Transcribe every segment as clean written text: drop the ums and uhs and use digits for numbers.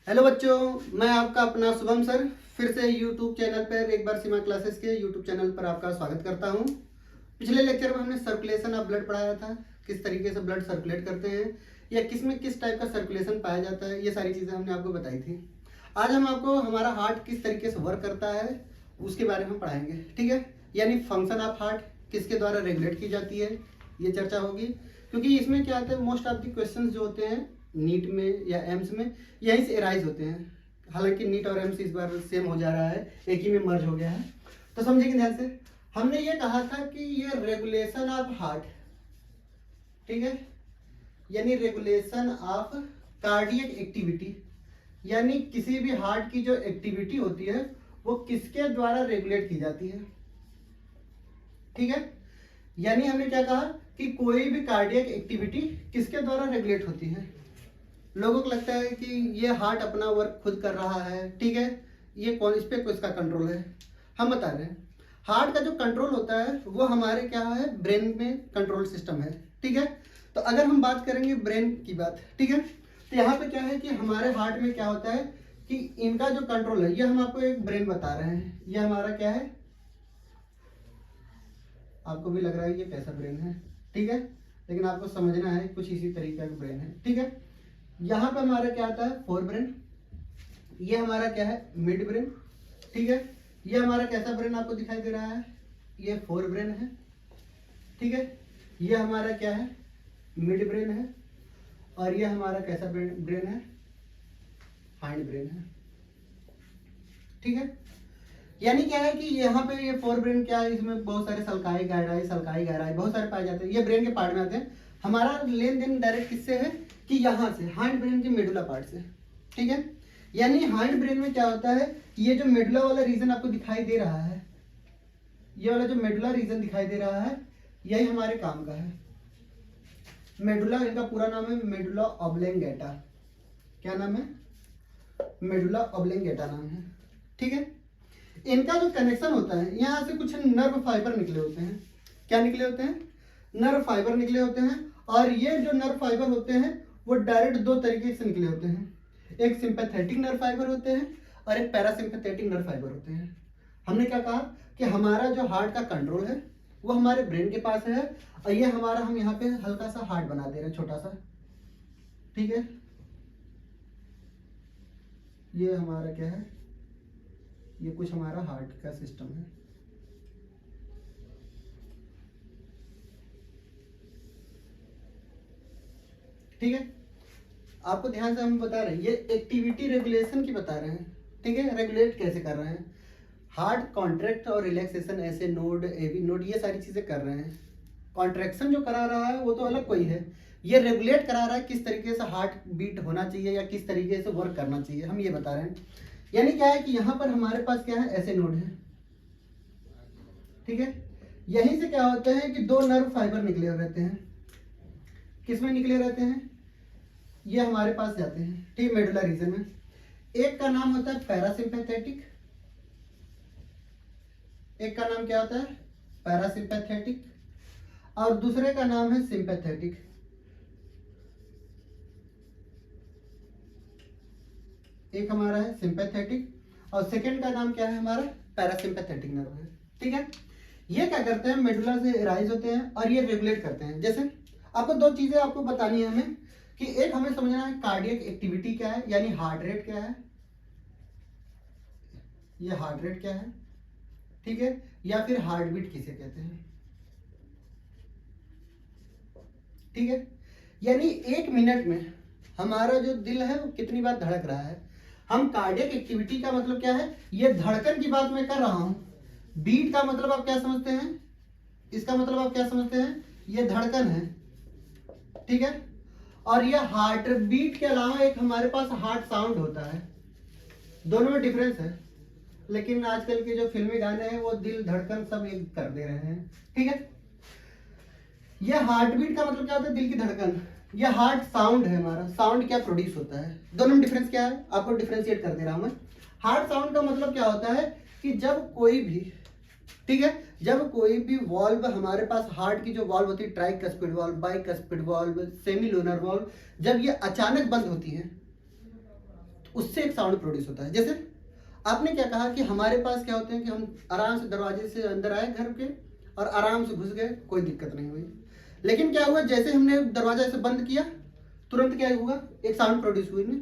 Hello बच्चों, मैं आपका अपना शुभम सर फिर से यूट्यूब चैनल पर एक बार सीमा क्लासेस के यूट्यूब चैनल पर आपका स्वागत करता हूं। पिछले लेक्चर में हमने सर्कुलेशन ऑफ ब्लड पढ़ाया था, किस तरीके से ब्लड सर्कुलेट करते हैं या किस में किस टाइप का सर्कुलेशन पाया जाता है, ये सारी चीज़ें हमने आपको बताई थी। आज हम आपको हमारा हार्ट किस तरीके से वर्क करता है उसके बारे में पढ़ाएंगे, ठीक है। यानी फंक्शन ऑफ हार्ट किसके द्वारा रेगुलेट की जाती है, ये चर्चा होगी। क्योंकि इसमें क्या होता है, मोस्ट ऑफ द क्वेश्चन जो होते हैं नीट में या एम्स में यहीं से एराइज होते हैं। हालांकि नीट और एम्स इस बार सेम हो जा रहा है, एक ही में मर्ज हो गया है। तो समझेंगे ध्यान से। हमने ये कहा था कि ये रेगुलेशन ऑफ हार्ट, ठीक है, यानी रेगुलेशन ऑफ कार्डियक एक्टिविटी, यानी किसी भी हार्ट की जो एक्टिविटी होती है वो किसके द्वारा रेगुलेट की जाती है, ठीक है। यानी हमने क्या कहा कि कोई भी कार्डियक एक्टिविटी किसके द्वारा रेगुलेट होती है। लोगों को लगता है कि ये हार्ट अपना वर्क खुद कर रहा है, ठीक है, ये कौन, इस पे किसका कंट्रोल है। हम बता रहे हैं हार्ट का जो कंट्रोल होता है वो हमारे क्या है, ब्रेन में कंट्रोल सिस्टम है, ठीक है। तो अगर हम बात करेंगे ब्रेन की बात, ठीक है, तो यहाँ पे क्या है कि हमारे हार्ट में क्या होता है कि इनका जो कंट्रोल है, ये हम आपको एक ब्रेन बता रहे हैं, ये हमारा क्या है, आपको भी लग रहा है ये कैसा ब्रेन है, ठीक है, लेकिन आपको समझना है कुछ इसी तरीके का ब्रेन है, ठीक है। यहाँ पे हमारा क्या आता है, फोर ब्रेन, ये हमारा क्या है, मिड ब्रेन, ठीक है। ये हमारा कैसा ब्रेन आपको दिखाई दे रहा है, ये फोर ब्रेन है, ठीक है। ये हमारा क्या है, मिड ब्रेन है, और ये हमारा कैसा ब्रेन है, हाइंड ब्रेन है, ठीक है। यानी क्या है कि यहाँ पे ये फोर ब्रेन क्या है, इसमें बहुत सारे सल्काई गहराई बहुत सारे पाए जाते हैं, ये ब्रेन के पार्ट में आते हैं। हमारा लेन देन डायरेक्ट किससे है कि यहाँ से, हाइंड ब्रेन के मेडुला पार्ट से, ठीक है। यानी हाइंड ब्रेन में क्या होता है, ये जो मेडुला वाला रीजन आपको दिखाई दे रहा है, ये वाला जो मेडुला रीजन दिखाई दे रहा है, यही हमारे काम का है। मेडुला, इनका पूरा नाम है मेडुला ऑब्लेंगेटा। क्या नाम है, मेडुला ऑब्लेंगेटा नाम है, ठीक है। इनका जो कनेक्शन होता है, यहाँ से कुछ नर्व फाइबर निकले होते हैं। क्या निकले होते हैं, नर्व फाइबर निकले होते हैं। और ये जो नर्व फाइबर होते हैं वो डायरेक्ट दो तरीके से निकले होते हैं, एक सिंपैथेटिक नर्व फाइबर होते हैं और एक पैरासिम्पैथेटिक नर्व फाइबर होते हैं। हमने क्या कहा कि हमारा जो हार्ट का कंट्रोल है वो हमारे ब्रेन के पास है, और ये हमारा, हम यहाँ पे हल्का सा हार्ट बना दे रहे हैं, छोटा सा, ठीक है। ये हमारा क्या है, ये कुछ हमारा हार्ट का सिस्टम है, ठीक है। आपको ध्यान से हम बता रहे हैं, ये एक्टिविटी रेगुलेशन की बता रहे हैं, ठीक है। रेगुलेट कैसे कर रहे हैं, हार्ट कॉन्ट्रैक्ट और रिलैक्सेशन, ऐसे नोड, एवी नोड, ये सारी चीजें कर रहे हैं। कॉन्ट्रैक्शन जो करा रहा है वो तो अलग कोई है, ये रेगुलेट करा रहा है किस तरीके से हार्ट बीट होना चाहिए या किस तरीके से वर्क करना चाहिए, हम ये बता रहे हैं। यानी क्या है कि यहाँ पर हमारे पास क्या है, ऐसे नोड है, ठीक है। यहीं से क्या होता है कि दो नर्व फाइबर निकले रहते हैं, किसमें निकले रहते हैं, ये हमारे पास जाते हैं, ठीक, मेडुला रीजन में। एक का नाम होता है पैरासिम्पैथेटिक, एक का नाम क्या होता है, पैरासिम्पैथेटिक, और दूसरे का नाम है सिंपैथेटिक। एक हमारा है सिंपैथेटिक और सेकंड का नाम क्या है, हमारा पैरासिम्पैथेटिक नर्व है, ठीक है। ये क्या करते हैं, मेडुला से राइज होते हैं और ये रेगुलेट करते हैं। जैसे आपको दो चीजें आपको बतानी है हमें, कि एक हमें समझना है कार्डियक एक्टिविटी क्या है, यानी हार्ट रेट क्या है, ये हार्ट रेट क्या है, ठीक है, या फिर हार्ट बीट किसे कहते हैं, ठीक है। यानी एक मिनट में हमारा जो दिल है वो कितनी बार धड़क रहा है। हम कार्डियक एक्टिविटी का मतलब क्या है, ये धड़कन की बात मैं कर रहा हूं। बीट का मतलब आप क्या समझते हैं, इसका मतलब आप क्या समझते हैं, ये धड़कन है, ठीक है। और ये हार्ट बीट के अलावा एक हमारे पास हार्ट साउंड होता है, दोनों में डिफरेंस है। लेकिन आजकल के जो फिल्मी गाने हैं वो दिल धड़कन सब एक कर दे रहे हैं, ठीक है। ये हार्ट बीट का मतलब क्या होता है, दिल की धड़कन। ये हार्ट साउंड है, हमारा साउंड क्या प्रोड्यूस होता है, दोनों में डिफरेंस क्या है, आपको डिफरेंशिएट कर दे रहा हूं मैं। हार्ट साउंड का मतलब क्या होता है कि जब कोई भी, ठीक है, जब कोई भी वॉल्व हमारे पास, हार्ट की जो वॉल्व होती है, tricuspid valve, bicuspid valve, semilunar valve, जब ये अचानक बंद होती है तो उससे एक साउंड प्रोड्यूस होता है। जैसे आपने क्या कहा कि हमारे पास क्या होते हैं कि हम आराम से दरवाजे से अंदर आए घर के और आराम से घुस गए, कोई दिक्कत नहीं हुई। लेकिन क्या हुआ, जैसे हमने दरवाजा ऐसे बंद किया तुरंत क्या हुआ, एक साउंड प्रोड्यूस हुई ना।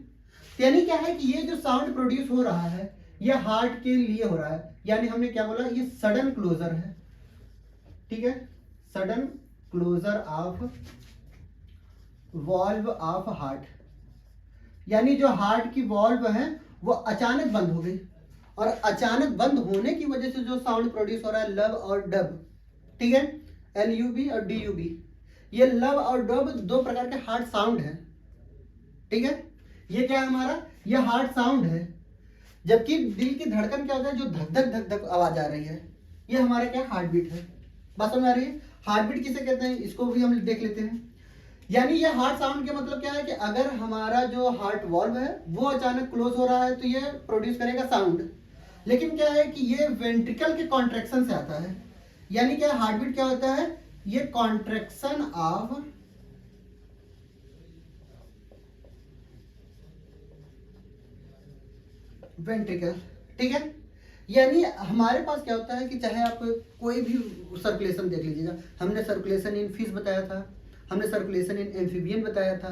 यानी क्या है कि ये जो साउंड प्रोड्यूस हो रहा है ये हार्ट के लिए हो रहा है, यानी हमने क्या बोला, ये सडन क्लोजर है, ठीक है, sudden closure of valve of heart. यानी जो हार्ट की वॉल्व है वो अचानक बंद हो गई, और अचानक बंद होने की वजह से जो साउंड प्रोड्यूस हो रहा है लब और डब, ठीक है, LUB और DUB, ये लब और डब दो प्रकार के हार्ट साउंड है, ठीक है। ये क्या है हमारा, ये हार्ट साउंड है। जबकि दिल की धड़कन क्या होता है, जो धक धक धक धक आवाज आ रही है, ये हमारा क्या हार्ट बीट है। बात समझ आ रही है। हार्ट बीट किसे कहते हैं, इसको भी हम देख लेते हैं। यानी ये हार्ट साउंड के मतलब क्या है कि अगर हमारा जो हार्ट वॉल्व है वो अचानक क्लोज हो रहा है तो ये प्रोड्यूस करेगा साउंड। लेकिन क्या है कि ये वेंट्रिकल के कॉन्ट्रैक्शन से आता है। यानी क्या हार्ट बीट क्या होता है, ये कॉन्ट्रैक्शन ऑफ वेंट्रिकल, ठीक है। यानी हमारे पास क्या होता है कि चाहे आप कोई भी सर्कुलेशन देख लीजिएगा, हमने सर्कुलेशन इन फिश बताया था, हमने सर्कुलेशन इन एम्फीबियन बताया था,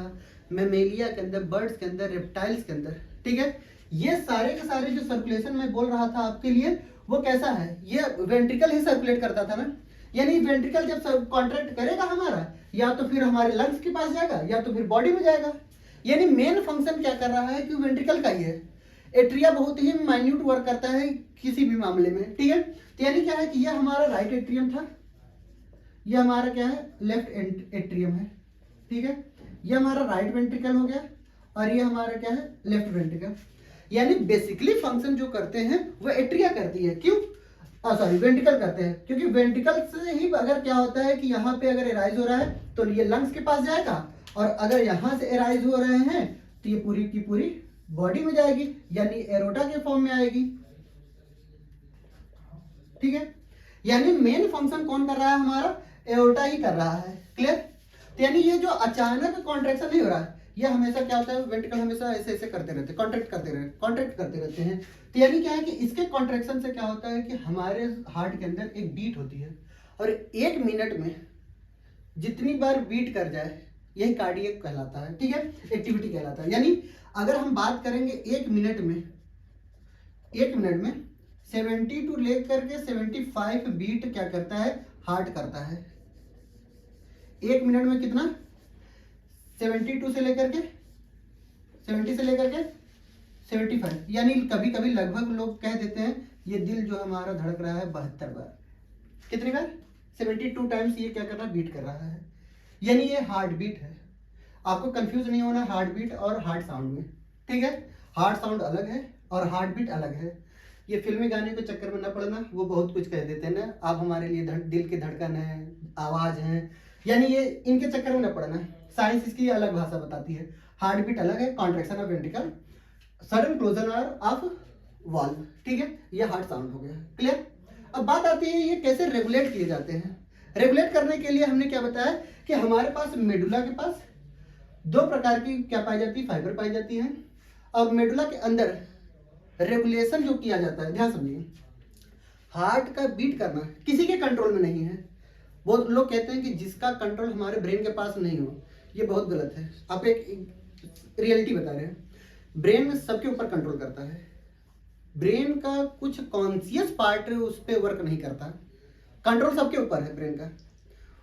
मेमेलिया के अंदर, बर्ड्स के अंदर, रेप्टाइल्स के अंदर, ठीक है। ये सारे के सारे जो सर्कुलेशन मैं बोल रहा था आपके लिए वो कैसा है, ये वेंट्रिकल ही सर्कुलेट करता था ना। यानी वेंट्रिकल जब कॉन्ट्रैक्ट करेगा हमारा, या तो फिर हमारे लंग्स के पास जाएगा या तो फिर बॉडी में जाएगा। यानी मेन फंक्शन क्या कर रहा है कि वेंट्रिकल का ही है। एट्रिया बहुत ही माइन्यूट वर्क करता है किसी भी मामले में, ठीक है। तो यानी क्या है कि यह हमारा राइट एट्रियम था, यह हमारा क्या है लेफ्ट एट्रियम है, ठीक है। यह हमारा राइट वेंट्रिकल हो गया और ये हमारा क्या है लेफ्ट वेंट्रिकल। यानी बेसिकली फंक्शन जो करते हैं वो एट्रिया करती है, क्यों, सॉरी वेंट्रिकल करते हैं, क्योंकि वेंट्रिकल से ही अगर क्या होता है कि यहाँ पे अगर एराइज हो रहा है तो ये लंग्स के पास जाएगा, और अगर यहाँ से एराइज हो रहे हैं तो ये पूरी की पूरी बॉडी में जाएगी, यानी एरोटा के फॉर्म में आएगी, ठीक है। यानी मेन फंक्शन कौन कर रहा है, हमारा एरोटा ही कर रहा है, क्लियर। तो यानी ये जो अचानक कॉन्ट्रैक्शन नहीं हो रहा है, ये हमेशा क्या होता है, वेंट्रिकल हमेशा ऐसे ऐसे करते रहते हैं, कॉन्ट्रैक्ट करते रहते हैं। तो यानी क्या है कि इसके कॉन्ट्रैक्शन से क्या होता है कि हमारे हार्ट के अंदर एक बीट होती है, और 1 मिनट में जितनी बार बीट कर जाए यही कार्डियक कहलाता है, ठीक है, एक्टिविटी कहलाता है। यानी अगर हम बात करेंगे 1 मिनट में 70 टू लेकर के 75 बीट क्या करता है, हार्ट करता है। 1 मिनट में कितना, 72 से लेकर के 70 से लेकर के 75, यानी कभी कभी लगभग लोग कह देते हैं ये दिल जो हमारा धड़क रहा है 72 बार। कितनी बार, 72 टाइम्स ये क्या कर रहा है, बीट कर रहा है। यानी ये हार्ट बीट है। आपको कंफ्यूज नहीं होना हार्ट बीट और हार्ट साउंड में, ठीक है। हार्ट साउंड अलग है और हार्ट बीट अलग है। ये फिल्मी गाने के चक्कर में न पड़ना, वो बहुत कुछ कह देते हैं ना, आप हमारे लिए दिल की धड़कन है, आवाज है, यानी ये इनके चक्कर में न पड़ना। साइंस इसकी अलग भाषा बताती है। हार्ट बीट अलग है, contraction of ventricle, sudden closure of valve, ठीक है, ये हार्ट साउंड हो गया, क्लियर। अब बात आती है ये कैसे रेगुलेट किए जाते हैं। रेगुलेट करने के लिए हमने क्या बताया कि हमारे पास मेडुला के पास 2 प्रकार की क्या पाई जाती है, फाइबर पाई जाती है। अब मेडुला के अंदर रेगुलेशन जो किया जाता है, ध्यान समझिए, हार्ट का बीट करना किसी के कंट्रोल में नहीं है। बहुत लोग कहते हैं कि जिसका कंट्रोल हमारे ब्रेन के पास नहीं हो, ये बहुत गलत है। आप एक रियलिटी बता रहे हैं, ब्रेन में सबके ऊपर कंट्रोल करता है। ब्रेन का कुछ कॉन्शियस पार्ट उस पर वर्क नहीं करता, कंट्रोल सबके ऊपर है ब्रेन का।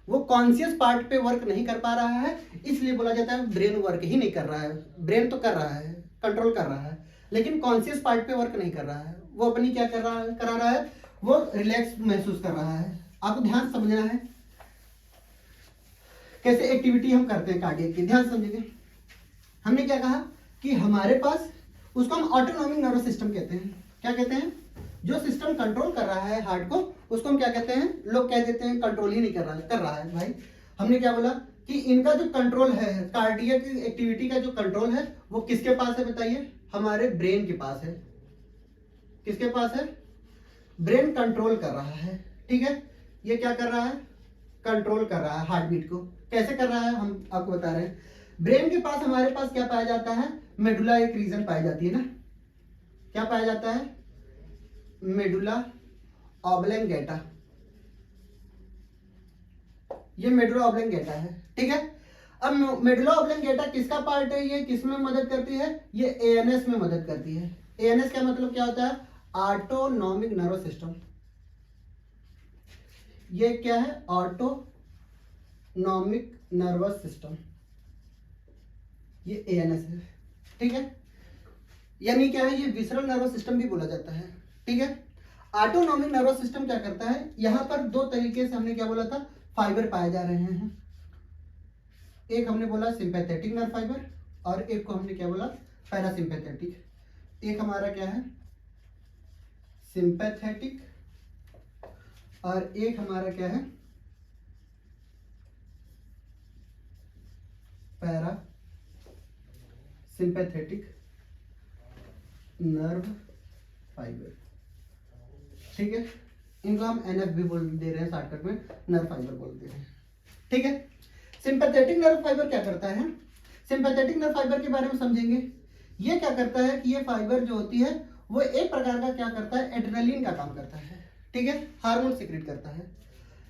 वो कॉन्शियस पार्ट पे वर्क नहीं कर पा रहा है, इसलिए बोला जाता है ब्रेन वर्क ही नहीं कर रहा है। ब्रेन तो कर रहा है, कंट्रोल कर रहा है, लेकिन कॉन्शियस पार्ट पे वर्क नहीं कर रहा है। वो अपनी क्या करा रहा है, वो रिलैक्स महसूस कर रहा है। आपको ध्यान समझना है कैसे एक्टिविटी हम करते हैं कार्डियक की, ध्यान समझिए। हमने क्या कहा कि हमारे पास उसको हम ऑटोनॉमिक नर्वस सिस्टम कहते हैं। क्या कहते हैं, जो सिस्टम कंट्रोल कर रहा है हार्ट को, उसको हम क्या कहते हैं, लोग कह देते हैं कंट्रोल ही नहीं कर रहा है। भाई हमने क्या बोला कि इनका जो कंट्रोल है, कार्डियक एक्टिविटी का जो कंट्रोल है वो किसके पास है, बताइए, हमारे ब्रेन के पास है। किसके पास है, ब्रेन कंट्रोल कर रहा है, ठीक है। ये क्या कर रहा है, कंट्रोल कर रहा है हार्ट बीट को। कैसे कर रहा है, हम आपको बता रहे हैं। ब्रेन के पास हमारे पास क्या पाया जाता है, मेडुला एक रीजन पाई जाती है ना, क्या पाया जाता है, मेडुला ऑब्लंगेटा, ये मेडुला ऑब्लंगेटा है, ठीक है। अब मेडुला ऑब्लंगेटा किसका पार्ट है, ये किस में मदद करती है, ये एएनएस में मदद करती है। एएनएस का मतलब क्या होता है, ऑटोनॉमिक नर्वस सिस्टम, ये क्या है, ऑटोनॉमिक नर्वस सिस्टम, ये एएनएस है, ठीक है। यानी क्या है, ये विसरल नर्वस सिस्टम भी बोला जाता है, ठीक है। ऑटोनॉमिक नर्वस सिस्टम क्या करता है, यहां पर दो तरीके से हमने क्या बोला था, फाइबर पाए जा रहे हैं। एक हमने बोला सिंपैथेटिक नर्व फाइबर और एक को हमने क्या बोला, पैरासिम्पैथेटिक। एक हमारा क्या है, सिंपैथेटिक और एक हमारा क्या है, पैरा सिंपैथेटिक नर्व फाइबर, ठीक है। इनको हम एनएफ भी बोल दे रहे हैं, शॉर्टकट में नर्व फाइबर बोल दे रहे हैं, ठीक है। सिंपैथेटिक नर्व फाइबर क्या करता है, सिंपैथेटिक नर्व फाइबर के बारे में समझेंगे। ये क्या करता है कि ये फाइबर जो होती है वो एक प्रकार का क्या करता है, एड्रेनलिन का काम करता है, ठीक है, हार्मोन सीक्रेट करता है।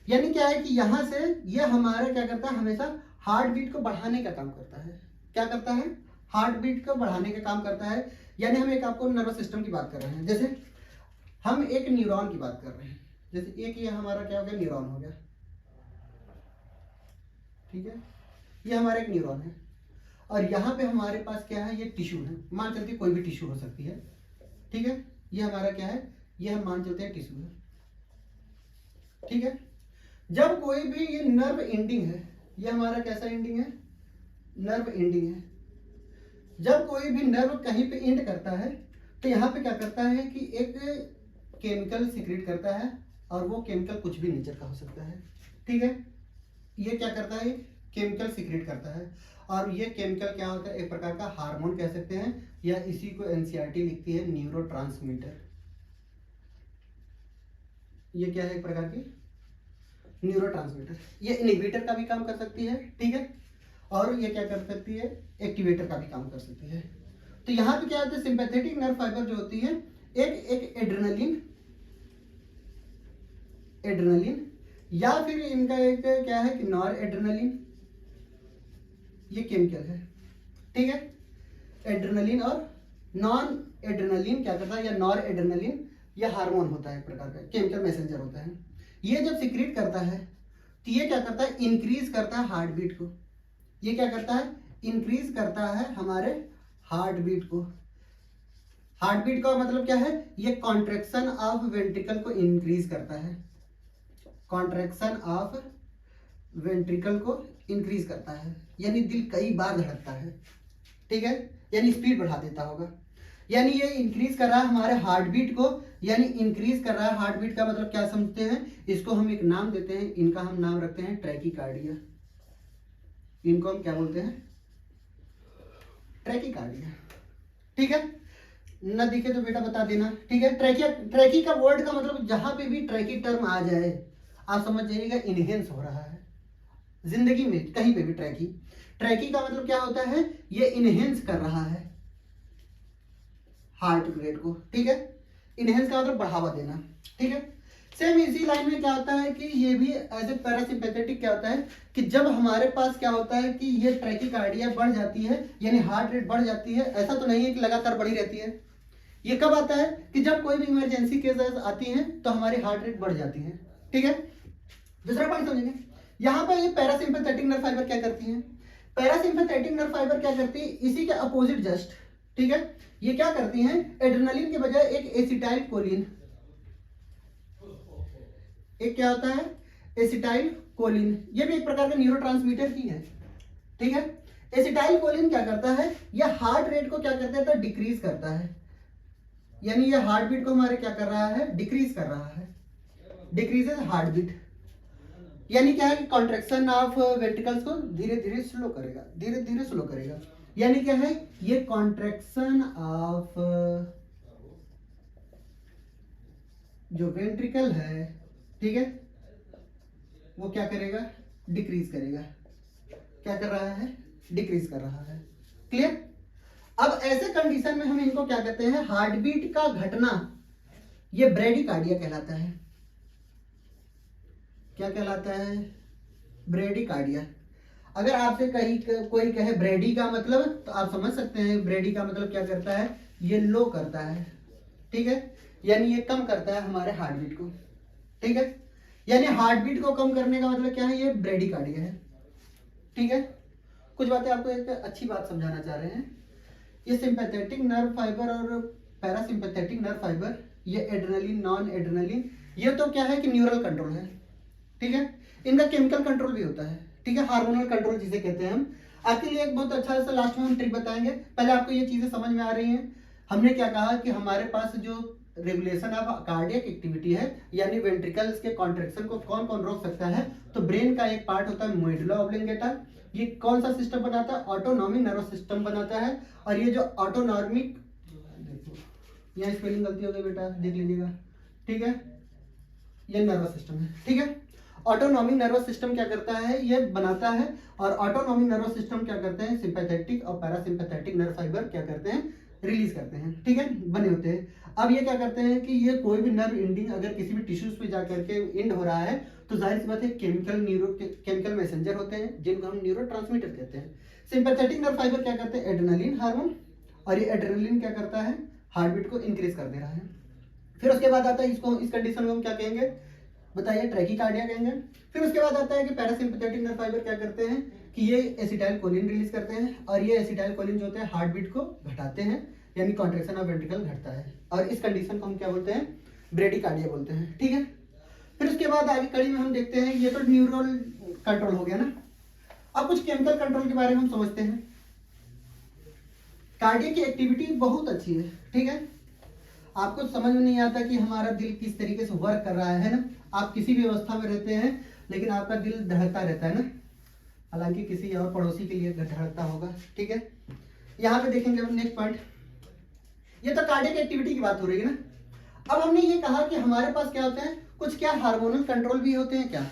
यानी क्या है कि यहां से ये हमारा क्या करता है, हमेशा हार्ट बीट को बढ़ाने का काम करता है। क्या करता है, हार्ट बीट को बढ़ाने का काम करता है। यानी हम एक आपको नर्वस सिस्टम की बात कर रहे हैं, जैसे हम एक न्यूरॉन की बात कर रहे हैं, जैसे एक ये हमारा क्या हो गया, न्यूरॉन हो गया, ठीक है, ये हमारा एक न्यूरॉन है और यहाँ पे हमारे पास क्या है, ये टिश्यू है, मान चलते कोई भी टिश्यू हो सकती है, ठीक है। ये हमारा क्या है, ये हम मान चलते हैं टिश्यू है, ठीक है। जब कोई भी ये नर्व एंडिंग है, ये हमारा कैसा एंडिंग है, नर्व एंडिंग है। जब कोई भी नर्व कहीं पे एंड करता है तो यहाँ पे क्या करता है कि एक केमिकल सीक्रेट करता है और वो केमिकल कुछ भी नेचर का हो सकता है, ठीक है। ये क्या करता है, केमिकल सीक्रेट करता है और ये केमिकल क्या होता है, एक प्रकार का हार्मोन कह सकते हैं, या इसी को एनसीईआरटी लिखती है न्यूरोट्रांसमीटर। ये क्या है, एक प्रकार की न्यूरोट्रांसमीटर। ये इनहिबिटर का भी काम कर सकती है, ठीक है, और ये क्या कर सकती है, एक्टिवेटर का भी काम कर सकती है। तो यहाँ पे क्या होता है, सिंपैथेटिक नर्व फाइबर जो होती है एक एड्रेनलिन या फिर इनका एक क्या है कि नॉर एड्रेनलिन, ये केमिकल है, ठीक है। एड्रेनलिन और नॉन एड्रेनलिन क्या करता है, या नॉर एड्रेनलिन या हार्मोन होता है, एक प्रकार का केमिकल मैसेंजर होता है। ये जब सीक्रेट करता है तो ये क्या करता है, इंक्रीज करता है हार्ट बीट को। ये क्या करता है, इंक्रीज करता है हमारे हार्ट बीट को। हार्ट बीट का मतलब क्या है, ये कॉन्ट्रैक्शन ऑफ वेंट्रिकल को इंक्रीज करता है, कॉन्ट्रैक्शन ऑफ वेंट्रिकल को इंक्रीज करता है, यानी दिल कई बार धड़कता है, ठीक है, यानी स्पीड बढ़ा देता होगा। यानी ये इंक्रीज कर रहा है हमारे हार्ट बीट को, यानी इंक्रीज कर रहा है हार्ट बीट का मतलब क्या समझते हैं, इसको हम एक नाम देते हैं, इनका हम नाम रखते हैं ट्रैकीकार्डिया। इनको हम क्या बोलते हैं, ट्रैकीकार्डिया, ठीक है। न दिखे तो बेटा बता देना, ठीक है। ट्रैकी का वर्ड का मतलब जहां पे भी ट्रैकी टर्म आ जाए आप समझ जाइएगा इनहेंस हो रहा है जिंदगी में, कहीं पे भी ट्रैकी का मतलब क्या होता है, ये इनहेंस कर रहा है हार्ट रेट को, ठीक है। इनहेंस का मतलब बढ़ावा देना, ठीक है। सेम इसी लाइन में क्या होता है कि ये भी एज ए पैरासिम्पैथेटिक क्या होता है कि जब हमारे पास क्या होता है कि ये ट्रैकीकार्डिया बढ़ जाती है, यानी हार्ट रेट बढ़ जाती है, ऐसा तो नहीं है कि लगातार बढ़ी रहती है। ये कब आता है कि जब कोई भी इमरजेंसी केसेस आती हैं तो हमारी हार्ट रेट बढ़ जाती है, ठीक है। दूसरा पॉइंट समझेंगे, यहाँ पर ये पैरासिम्पैथेटिक नर्व फाइबर क्या करती है, पैरासिम्पैथेटिक नर्व फाइबर क्या करती है, इसी के अपोजिट जस्ट, ठीक है। ये क्या करती हैं, एड्रेनलिन के बजाय एक एसिटाइल कोलिन, एक क्या होता है, एसिटाइल कोलिन, ये भी एक प्रकार का न्यूरोट्रांसमीटर ही है, ठीक है। एसिटाइल कोलिन क्या करता है, यह हार्ट रेट को क्या करता है, तो डिक्रीज करता है, यानी ये हार्ट बीट को हमारे क्या कर रहा है, डिक्रीज कर रहा है, डिक्रीजेस हार्ट बीट। यानी क्या है कि कॉन्ट्रैक्शन ऑफ वेंट्रिकल्स को धीरे धीरे स्लो करेगा, धीरे धीरे स्लो करेगा। यानी क्या है, ये कॉन्ट्रैक्शन ऑफ जो वेंट्रिकल है, ठीक है, वो क्या करेगा, डिक्रीज करेगा। क्या कर रहा है, डिक्रीज कर रहा है। क्लियर? अब ऐसे कंडीशन में हम इनको क्या कहते हैं, हार्ट बीट का घटना, ये ब्रेडिकार्डिया कहलाता है। क्या कहलाता है? ब्रेडिकार्डिया। अगर आपसे कोई कहे ब्रेडी का मतलब, तो आप समझ सकते हैं ब्रेडी का मतलब क्या करता है, ये लो करता है। ठीक है, यानी ये कम करता है हमारे हार्ट बीट को। ठीक है, यानी हार्ट बीट को कम करने का मतलब क्या है, ये ब्रेडिकार्डिया है। ठीक है, कुछ बातें आपको एक अच्छी बात समझाना चाह रहे हैं। ये सिंपैथेटिक नर्व फाइबर और पैरासिम्पैथेटिक नर्व फाइबर, ये एड्रेनलिन, नॉन एड्रेनलिन, ये तो क्या है कि न्यूरल कंट्रोल है। ठीक है, इनका केमिकल कंट्रोल भी होता है। ठीक है, हार्मोनल कंट्रोल जिसे कहते हैं हम। आपके लिए एक बहुत अच्छा सा लास्ट में हम ट्रिक बताएंगे। पहले आपको ये चीजें समझ में आ रही हैं। हमने क्या कहा कि हमारे पास जो रेगुलेशन ऑफ कार्डियक एक्टिविटी है, यानी वेंट्रिकल्स के कॉन्ट्रैक्शन को कौन कौन रोक सकता है, तो ब्रेन का एक पार्ट होता है मेडुला ऑब्लिंगेटा। ये कौन सा सिस्टम बनाता है, ऑटोनॉमिक नर्वस सिस्टम बनाता है। और ये जो ऑटोनॉमिक, यहाँ स्पेलिंग गलती हो गई बेटा, देख लीजिएगा। ठीक है, ये नर्वस सिस्टम है। ठीक है, ऑटोनॉमिक नर्वस सिस्टम क्या करता है, ये बनाता है। और ऑटोनॉमिक नर्वस सिस्टम क्या करते हैं, सिंपैथेटिक और पैरासिम्पैथेटिक नर्व फाइबर क्या करते हैं, रिलीज करते हैं। ठीक है, बने होते हैं। अब ये क्या करते हैं कि ये कोई भी नर्व इंडिंग अगर किसी भी टिश्यूज पे जाकर के इंड हो रहा है, तो जाहिर सी बात है केमिकल मैसेंजर होते हैं, जिनको हम न्यूरोट्रांसमीटर कहते हैं। सिंपैथेटिक नर्व फाइबर क्या करते हैं, एड्रेनलिन हार्मोन, और ये एड्रेनलिन क्या करता है, हार्ट बीट को इंक्रीज कर दे रहा है। फिर उसके बाद आता है, इसको इस कंडीशन में हम क्या कहेंगे, बताइए, ट्रैकीकार्डिया कहेंगे। फिर उसके बाद आता है कि पैरासिम्पैथेटिक नर्व फाइबर क्या करते हैं कि ये एसिटाइल कोलिन रिलीज करते हैं, और ये एसिटाइल कोलिन जो होते हैं हार्ट बीट को घटाते हैं, यानी कॉन्ट्रैक्शन ऑफ वेंट्रिकल घटता है। और इस कंडीशन को हम क्या बोलते हैं, ब्रेडिकार्डिया बोलते हैं। ठीक है, फिर उसके बाद आगे कड़ी में हम देखते हैं, ये तो न्यूरल कंट्रोल हो गया ना। अब कुछ केमिकल कंट्रोल के बारे में हम समझते हैं। कार्डियक की एक्टिविटी बहुत अच्छी है। ठीक है, आपको समझ में नहीं आता कि हमारा दिल किस तरीके से वर्क कर रहा है ना। आप किसी भी अवस्था में रहते हैं, लेकिन आपका दिल धड़कता रहता है ना, हालांकि किसी और पड़ोसी के लिए धड़कता होगा। ठीक है, यहाँ पे देखेंगे हम नेक्स्ट पॉइंट, ये तो कार्डियक एक्टिविटी की बात हो रही है ना। अब हमने ये कहा कि हमारे पास क्या होते हैं, कुछ क्या हार्मोनल कंट्रोल भी होते हैं क्या,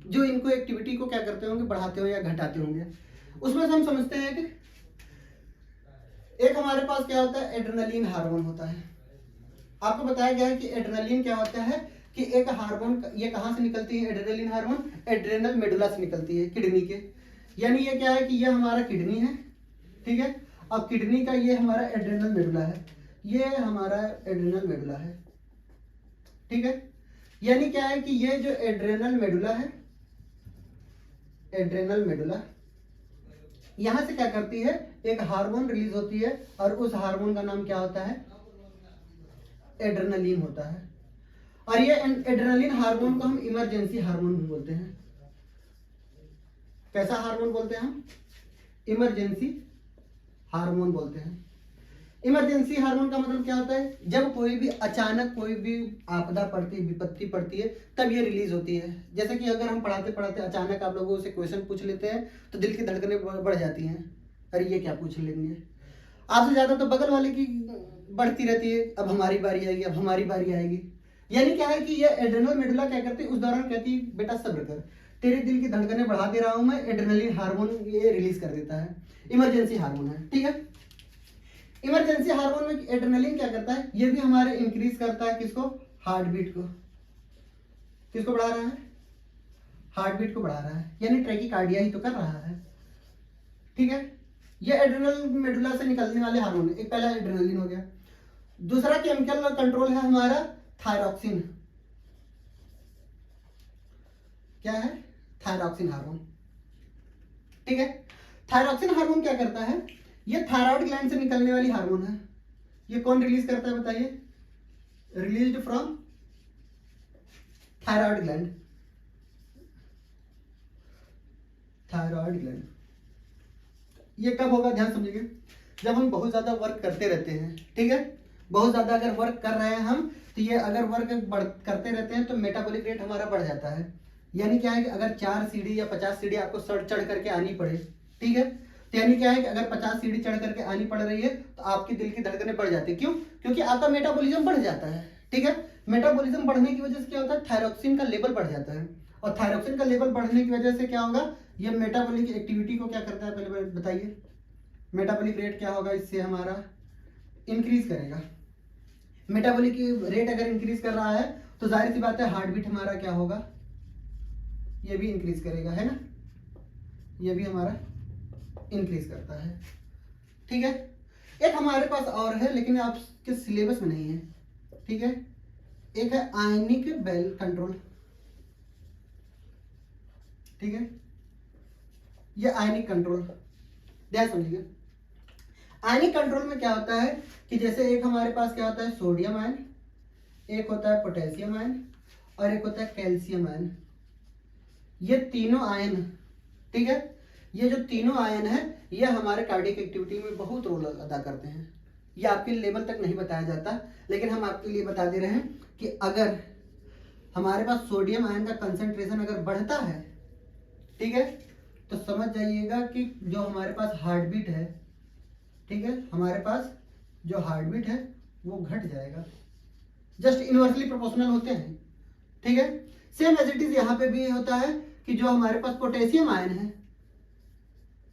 जो इनको एक्टिविटी को क्या करते होंगे, बढ़ाते होंगे या घटाते होंगे। उसमें से हम समझते हैं कि एक हमारे पास क्या होता है, एड्रेनलिन हार्मोन होता है। आपको बताया गया है कि एड्रेनलिन क्या होता है कि एक हार्मोन, ये कहां से निकलती है एड्रेनलिन हार्मोन, एड्रेनल मेडुला से निकलती है, किडनी के। यानी ये क्या है कि ये हमारा किडनी है। ठीक है, अब किडनी का ये हमारा एड्रेनल मेडुला है, ये हमारा एड्रेनल मेडुला है। ठीक है, यानी क्या है कि ये जो एड्रेनल मेडुला है, एड्रेनल मेडुला यहां से क्या करती है, एक हार्मोन रिलीज होती है, और उस हार्मोन का नाम क्या होता है, एड्रेनलिन होता है। और ये एड्रेनलिन हार्मोन को हम इमरजेंसी हार्मोन बोलते हैं। कैसा हार्मोन बोलते हैं हम, इमरजेंसी हार्मोन बोलते हैं। इमरजेंसी हार्मोन का मतलब क्या होता है, जब कोई भी अचानक कोई भी आपदा पड़ती है, विपत्ति पड़ती है, तब ये रिलीज होती है। जैसे कि अगर हम पढ़ाते पढ़ाते अचानक आप लोगों से क्वेश्चन पूछ लेते हैं, तो दिल की धड़कनें बढ़ जाती हैं, अरे ये क्या पूछ लेंगे। आपसे ज्यादा तो बगल वाले की बढ़ती रहती है, अब हमारी बारी आएगी, अब हमारी बारी आएगी। यानी क्या है कि ये एड्रेनल मेडुला क्या करती है, उस दौरान कहती है बेटा सब्र कर, तेरे दिल की धड़कनें बढ़ा दे रहा हूं मैं, एड्रेनलिन हार्मोन ये रिलीज कर देता है। इमरजेंसी हार्मोन है। ठीक है, इमरजेंसी हार्मोन में एड्रेनलिन क्या करता है, ये भी हमारे इंक्रीज करता है किसको, हार्ट बीट को। किसको बढ़ा रहा है, हार्ट बीट को बढ़ा रहा है, यानी ट्रैकीकार्डिया ही तो कर रहा है। ठीक है, ये एड्रेनल मेडुला से निकलने वाले हार्मोन है। एक पहला एड्रेनलिन हो गया। दूसरा केमिकल कंट्रोल है हमारा थायरॉक्सिन। क्या है, थायरॉक्सिन हार्मोन। ठीक है, थायरॉक्सिन हार्मोन क्या करता है, ये थायराइड ग्लैंड से निकलने वाली हार्मोन है। ये कौन रिलीज करता है बताइए, released from thyroid gland. Thyroid gland ये कब होगा, ध्यान समझिए, जब हम बहुत ज्यादा वर्क करते रहते हैं। ठीक है, बहुत ज्यादा अगर वर्क कर रहे हैं हम, तो ये अगर वर्क करते रहते हैं तो मेटाबॉलिक रेट हमारा बढ़ जाता है। यानी क्या है कि अगर 4 सीढ़ी या 50 सीढ़ी आपको चढ़ करके आनी पड़े, ठीक है, तो यानी क्या है कि अगर 50 सीढ़ी चढ़ करके आनी पड़ रही है, तो आपकी दिल की धड़कनें बढ़ जाती है। क्यों, क्योंकि आपका मेटाबॉलिज्म बढ़ जाता है। ठीक है, मेटाबॉलिज्म बढ़ने की वजह से क्या होता है, थायरॉक्सिन का लेवल बढ़ जाता है। और थायरोक्सिन का लेवल बढ़ने की वजह से क्या होगा, ये मेटाबॉलिक एक्टिविटी को क्या करता है, पहले बताइए। मेटाबॉलिक रेट क्या होगा, इससे हमारा इंक्रीज करेगा। मेटाबॉलिक रेट अगर इंक्रीज कर रहा है तो जाहिर सी बात है हार्ट बीट हमारा क्या होगा, ये भी इंक्रीज करेगा, है ना, ये भी हमारा इंक्रीज करता है। ठीक है, एक हमारे पास और है लेकिन आपके सिलेबस में नहीं है। ठीक है, एक है आयनिक बेल कंट्रोल। ठीक है, ये आयनिक कंट्रोल, ध्यान समझिए। आयनिक कंट्रोल में क्या होता है कि जैसे एक हमारे पास क्या होता है सोडियम आयन, एक होता है पोटेशियम आयन और एक होता है कैल्शियम आयन। ये तीनों आयन, ठीक है, ये जो तीनों आयन है ये हमारे कार्डियक एक्टिविटी में बहुत रोल अदा करते हैं। ये आपके लेवल तक नहीं बताया जाता, लेकिन हम आपके लिए बता दे रहे हैं कि अगर हमारे पास सोडियम आयन का कंसंट्रेशन अगर बढ़ता है, ठीक है, तो समझ जाइएगा कि जो हमारे पास हार्ट बीट है, ठीक है, हमारे पास जो हार्ट बीट है वो घट जाएगा। जस्ट इनवर्सली प्रोपोर्शनल होते हैं। ठीक है, सेम एज इट इज यहाँ पे भी होता है कि जो हमारे पास पोटेशियम आयन है,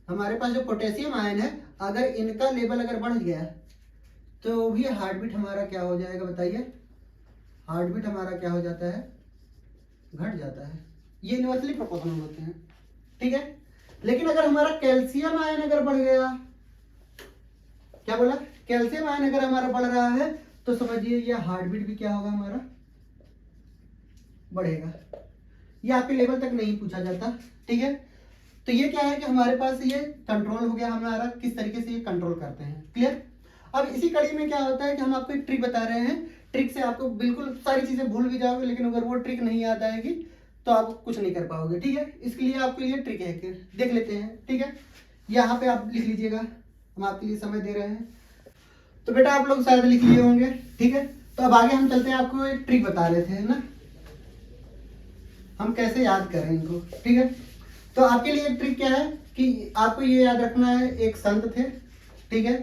हमारे पास जो पोटेशियम आयन है अगर इनका लेवल अगर बढ़ गया तो भी हार्ट बीट हमारा क्या हो जाएगा, बताइए। हार्ट बीट हमारा क्या हो जाता है, घट जाता है। ये इनवर्सली प्रोपोर्शनल होते हैं। ठीक है, लेकिन अगर हमारा कैल्शियम आयन अगर बढ़ गया, क्या बोला, कैल्शियम आयन अगर हमारा बढ़ रहा है तो समझिए ये हार्ट बीट भी क्या होगा, हमारा बढ़ेगा। ये आपके लेवल तक नहीं पूछा जाता। ठीक है, तो ये क्या है कि हमारे पास ये कंट्रोल हो गया हमारा, किस तरीके से ये कंट्रोल करते हैं। क्लियर। अब इसी कड़ी में क्या होता है कि हम आपको एक ट्रिक बता रहे हैं। ट्रिक से आपको बिल्कुल सारी चीजें भूल भी जाओगे, लेकिन अगर वो ट्रिक नहीं याद आएगी तो आप कुछ नहीं कर पाओगे। ठीक है, इसके लिए आपके लिए ट्रिक है, देख लेते हैं। ठीक है, यहाँ पे आप लिख लीजिएगा, हम आपके लिए समय दे रहे हैं। तो बेटा आप लोग शायद लिख लिए होंगे। ठीक है, तो अब आगे हम चलते हैं, आपको एक ट्रिक बता रहे थे ना, हम कैसे याद करें इनको। ठीक है, तो आपके लिए एक ट्रिक क्या है कि आपको ये याद रखना है, एक संत थे, ठीक है,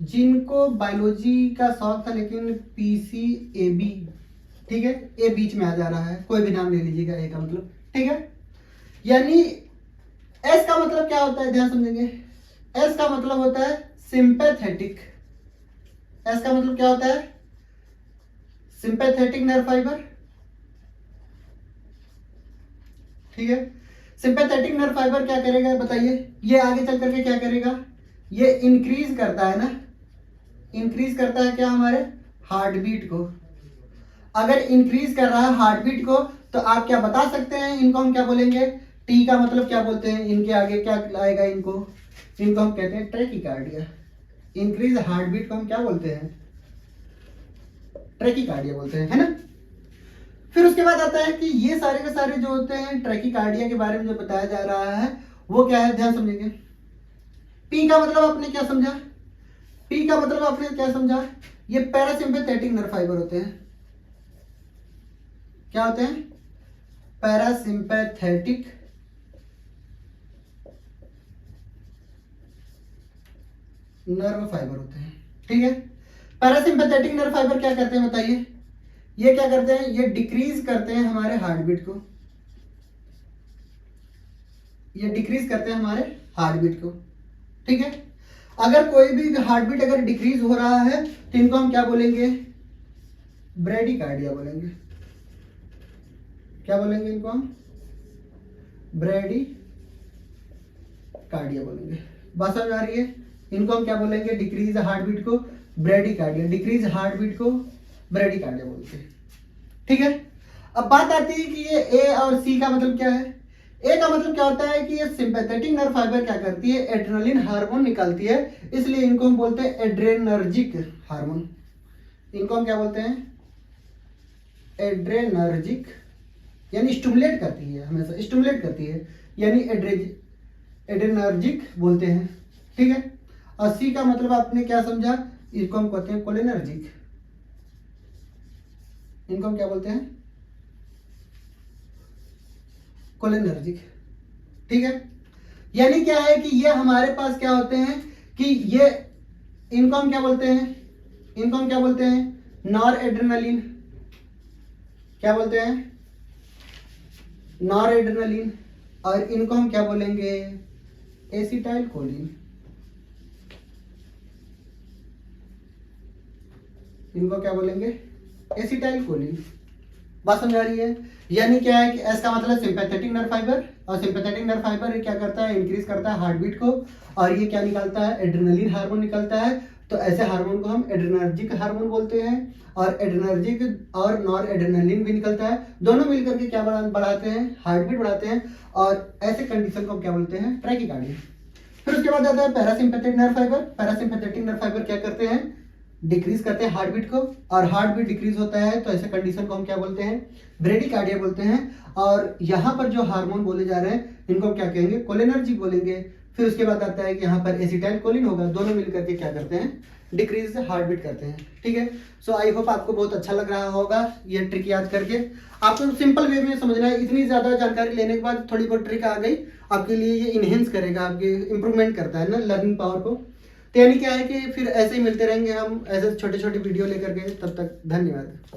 जिनको बायोलॉजी का शौक था, लेकिन PCAB, ठीक है, ए बीच में आ जा रहा है, कोई भी नाम ले लीजिएगा ए का मतलब। ठीक है, यानी एस का मतलब क्या होता है, ध्यान समझेंगे। एस का मतलब होता है सिंपैथेटिक। एस का मतलब क्या होता है, सिंपैथेटिक नर्व फाइबर। ठीक है, सिंपैथेटिक नर्व फाइबर क्या करेगा बताइए, ये आगे चल करके क्या करेगा, ये इंक्रीज करता है ना, इंक्रीज करता है क्या, हमारे हार्ट बीट को। अगर इंक्रीज कर रहा है हार्ट बीट को तो आप क्या बता सकते हैं, इनको हम क्या बोलेंगे, टी का मतलब क्या बोलते हैं, इनके आगे क्या आएगा, इनको हम कहते हैं ट्रैकीकार्डिया। इंक्रीज हार्ट बीट को हम क्या बोलते हैं, ट्रैकीकार्डिया बोलते हैं, है ना। फिर उसके बाद आता है कि ये सारे के सारे जो होते हैं ट्रैकीकार्डिया के बारे में जो बताया जा रहा है वो क्या है, ध्यान समझेंगे। पी का मतलब आपने क्या समझा, पी का मतलब आपने क्या समझा, ये पैरासिम्पैथेटिक नर्व फाइबर होते हैं। क्या होते हैं, पैरासिम्पैथेटिक नर्व फाइबर होते हैं। ठीक है, पैरासिम्पैथेटिक नर्व फाइबर क्या करते हैं बताइए, ये क्या करते हैं, ये डिक्रीज करते हैं हमारे हार्ट बीट को, ये डिक्रीज करते हैं हमारे हार्ट बीट को। ठीक है, अगर कोई भी हार्ट बीट अगर डिक्रीज हो रहा है तो इनको हम क्या बोलेंगे, ब्रेडिकार्डिया बोलेंगे। क्या बोलेंगे इनको हम, ब्रेडिकार्डिया बोलेंगे। बात समझ आ रही है, इनको हम क्या बोलेंगे, डिक्रीज हार्ट बीट को ब्रेडिकार्डिया, डिक्रीज हार्ट बीट को ब्रेडिकार्डिया बोलते हैं। ठीक है, अब बात आती है कि ये ए और सी का मतलब क्या है। ए का मतलब क्या होता है कि ये सिंपैथेटिक नर्व फाइबर क्या करती है, एड्रेनलिन हार्मोन निकालती है, इसलिए इनको हम बोलते हैं एड्रेनर्जिक हार्मोन। इनको हम क्या बोलते हैं, एड्रेनर्जिक, यानी स्टिमुलेट करती है, हमेशा स्टिमुलेट करती है, यानी एड्रेनर्जिक बोलते हैं। ठीक है, और सी का मतलब आपने क्या समझा, इसको हम कहते हैं कोलिनर्जिक। इनको हम क्या बोलते हैं, कोलिनर्जिक। ठीक है, यानी क्या है कि ये हमारे पास क्या होते हैं कि ये, इनको हम क्या बोलते हैं, इनको हम क्या बोलते हैं, नॉर एड्रेनलिन। क्या बोलते हैं, नॉरएड्रेनालिन, और इनको हम क्या बोलेंगे, एसिटाइल कोलिन। इनको क्या बोलेंगे, एसिटाइल कोलिन। बात समझ आ रही है? यानी क्या है कि एस का मतलब सिंपैथेटिक नर्व फाइबर, और सिंपैथेटिक नर्व फाइबर क्या करता है, इंक्रीज करता है हार्ट बीट को, और ये क्या निकालता है, एड्रेनलिन हार्मोन निकलता है। तो ऐसे हार्मोन को हम एड्रेनर्जिक हार्मोन बोलते हैं, और एड्रेनर्जिक और नॉर एड्रेनलिन भी निकलता है, दोनों मिलकर के क्या बढ़ाते हैं, हार्ट बीट बढ़ाते हैं, और ऐसे कंडीशन को हम क्या बोलते हैं, ट्रैकिकार्डिया। फिर उसके बाद आता है parasympathetic nerve fibre. Parasympathetic nerve fibre क्या करते हैं, डिक्रीज करते हैं हार्ट बीट को, और हार्ट बीट डिक्रीज होता है तो ऐसे कंडीशन को हम क्या बोलते हैं, ब्रेडिकार्डिया बोलते हैं। और यहाँ पर जो हार्मोन बोले जा रहे हैं इनको हम क्या कहेंगे, कोलिनर्जिक बोलेंगे। फिर उसके बाद आता है कि यहाँ पर एसिटाइल कोलिन होगा, दोनों मिलकर के क्या करते हैं, डिक्रीज हार्ट बीट करते हैं। ठीक है, सो आई होप आपको बहुत अच्छा लग रहा होगा ये ट्रिक याद करके। आपको सिंपल वे में समझना है, इतनी ज्यादा जानकारी लेने के बाद थोड़ी बहुत ट्रिक आ गई आपके लिए, ये इनहेंस करेगा, आपके इंप्रूवमेंट करता है ना लर्निंग पावर को। तो यानी क्या है कि फिर ऐसे ही मिलते रहेंगे हम, ऐसे छोटे छोटे वीडियो लेकर के। तब तक धन्यवाद।